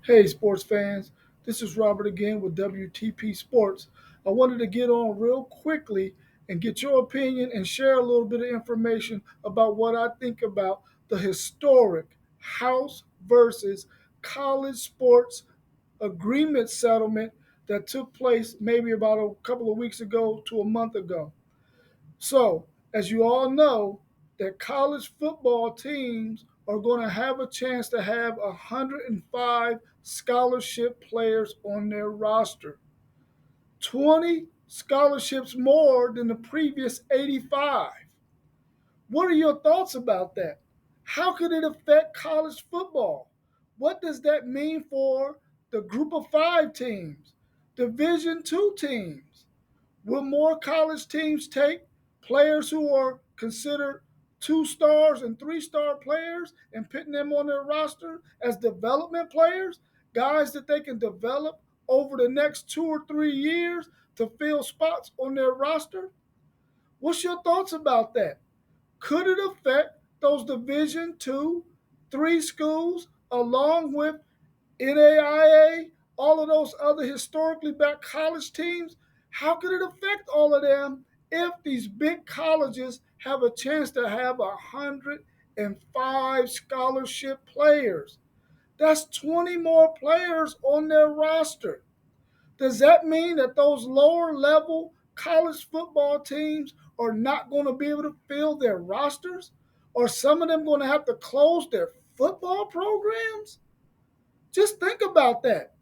Hey, sports fans. This is Robert again with WTP Sports. I wanted to get on real quickly and get your opinion and share a little bit of information about what I think about the historic House versus college sports agreement settlement that took place maybe about a couple of weeks ago to a month ago. So, as you all know, that college football teams are going to have a chance to have 105 scholarship players on their roster. 20 scholarships more than the previous 85. What are your thoughts about that? How could it affect college football? What does that mean for the group of five teams, Division two teams? Will more college teams take players who are considered two stars and three-star players and putting them on their roster as development players, guys that they can develop over the next 2 or 3 years to fill spots on their roster? What's your thoughts about that? Could it affect those Division two, three schools along with NAIA, all of those other historically black college teams? How could it affect all of them if these big colleges have a chance to have 105 scholarship players? That's 20 more players on their roster. Does that mean that those lower level college football teams are not going to be able to fill their rosters? Are some of them going to have to close their football programs? Just think about that.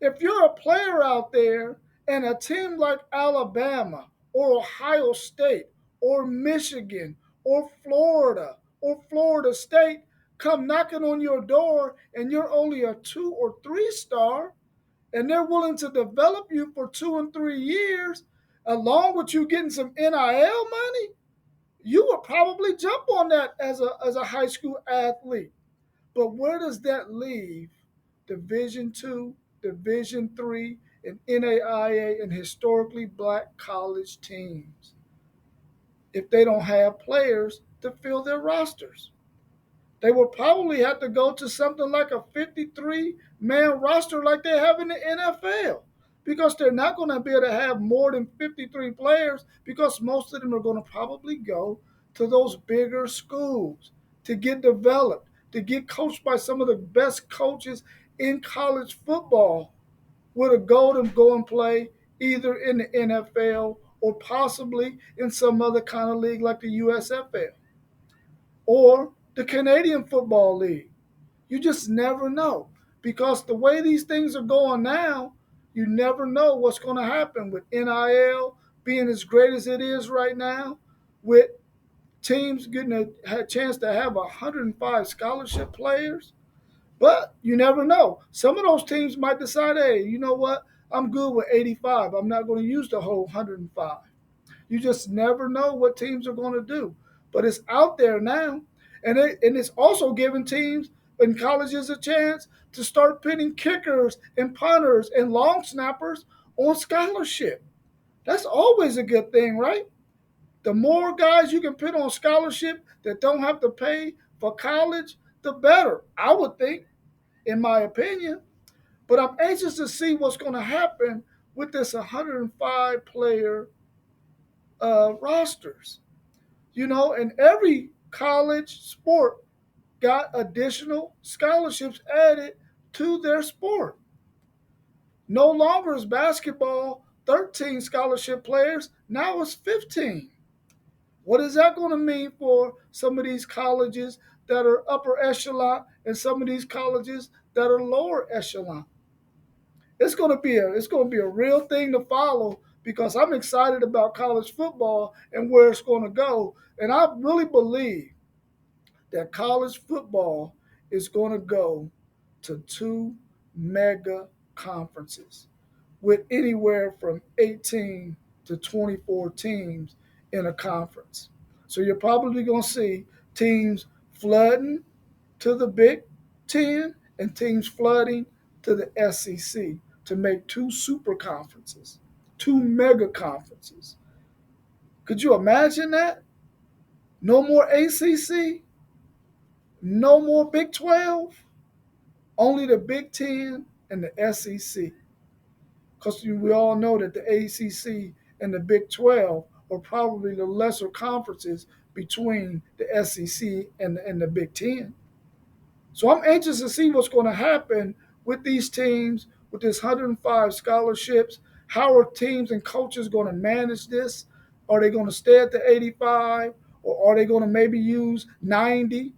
If you're a player out there and a team like Alabama or Ohio State or Michigan or Florida State come knocking on your door and you're only a 2 or 3 star and they're willing to develop you for 2 and 3 years, along with you getting some NIL money, you would probably jump on that as a high school athlete. But where does that leave Division two, Division three, and NAIA and historically black college teams if they don't have players to fill their rosters? They will probably have to go to something like a 53-man roster like they have in the NFL because they're not going to be able to have more than 53 players because most of them are going to probably go to those bigger schools to get developed, to get coached by some of the best coaches in college football with a goal to go and play either in the NFL or possibly in some other kind of league like the USFL or the Canadian Football League. You just never know because the way these things are going now, you never know what's going to happen with NIL being as great as it is right now, with teams getting a chance to have 105 scholarship players. But you never know. Some of those teams might decide, hey, you know what? I'm good with 85. I'm not going to use the whole 105. You just never know what teams are going to do. But it's out there now. And it's also giving teams and colleges a chance to start pitting kickers and punters and long snappers on scholarship. That's always a good thing, right? The more guys you can put on scholarship that don't have to pay for college, the better, I would think, in my opinion. But I'm anxious to see what's going to happen with this 105 player rosters. And every college sport got additional scholarships added to their sport. No longer is basketball 13 scholarship players, now it's 15. What is that going to mean for some of these colleges that are upper echelon and some of these colleges that are lower echelon? It's going to be a real thing to follow because I'm excited about college football and where it's going to go. And I really believe that college football is going to go to two mega conferences with anywhere from 18 to 24 teams in a conference. So you're probably going to see teams flooding to the Big Ten and teams flooding to the SEC to make two super conferences, two mega conferences. Could you imagine that? No more ACC, no more Big 12. Only the Big Ten and the SEC, because we all know that the ACC and the Big 12 are probably the lesser conferences between the SEC and the Big Ten. So I'm anxious to see what's going to happen with these teams, with this 105 scholarships. How are teams and coaches going to manage this? Are they going to stay at the 85, or are they going to maybe use 90,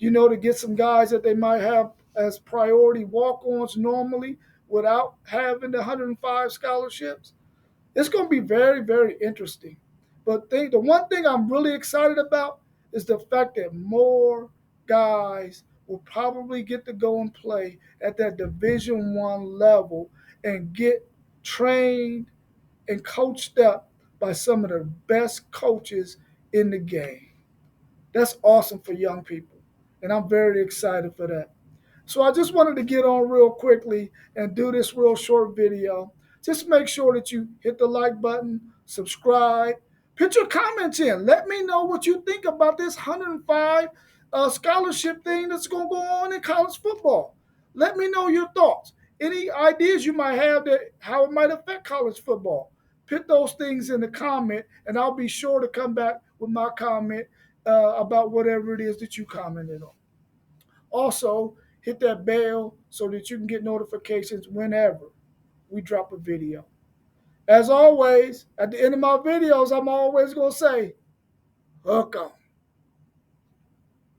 to get some guys that they might have as priority walk-ons normally without having the 105 scholarships? It's going to be very, very interesting. But the one thing I'm really excited about is the fact that more guys will probably get to go and play at that Division I level and get trained and coached up by some of the best coaches in the game. That's awesome for young people, and I'm very excited for that. So I just wanted to get on real quickly and do this real short video. Just make sure that you hit the like button, subscribe, put your comments in. Let me know what you think about this 105 scholarship thing that's going to go on in college football. Let me know your thoughts. Any ideas you might have that how it might affect college football. Put those things in the comment, and I'll be sure to come back with my comment about whatever it is that you commented on. Also, hit that bell so that you can get notifications whenever we drop a video. As always, at the end of my videos, I'm always going to say, hook 'em.